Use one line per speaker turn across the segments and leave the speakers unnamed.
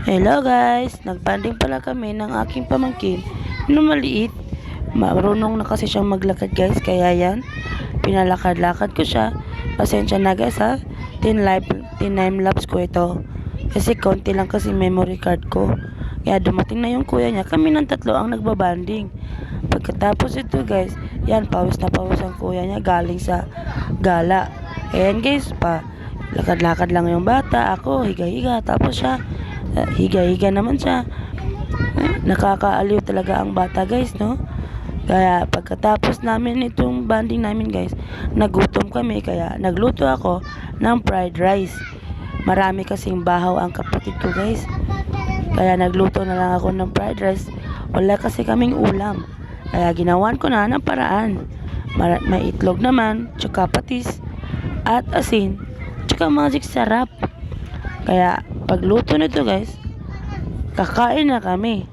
Hello guys! Nagbanding pala kami ng aking pamangkin na maliit. Marunong na kasi siyang maglakad guys, kaya yan, pinalakad-lakad ko siya. Pasensya na guys ha, time lapse ko ito. Kasi konti lang kasi memory card ko. Kaya dumating na yung kuya niya, kami ng tatlo ang nagbabanding. Pagkatapos ito guys, yan, pawis na pawis ang kuya niya galing sa gala. Ayan guys, lakad-lakad lang yung bata, ako higa-higa, tapos siya higa-higa naman siya. Nakakaaliw talaga ang bata guys, no? Kaya pagkatapos namin itong banding namin guys, nagutom kami, kaya nagluto ako ng fried rice. Marami kasing bahaw ang kapatid ko guys, kaya nagluto na lang ako ng fried rice. Wala kasi kaming ulam, kaya ginawan ko na ng paraan. May itlog naman, tsaka patis at asin, tsaka magic sarap. Kaya pagluto nito guys, kakain na kami.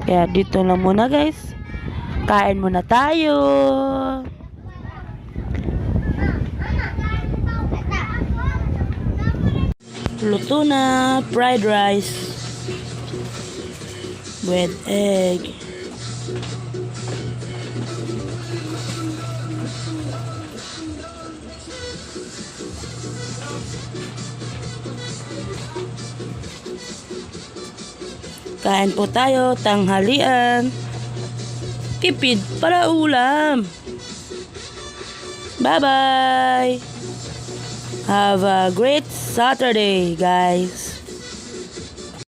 Kaya dito lang muna guys, kain muna tayo. Luto na fried rice with egg. Kain po tayo, tanghalian. Tipid para ulam. Bye-bye. Have a great Saturday, guys.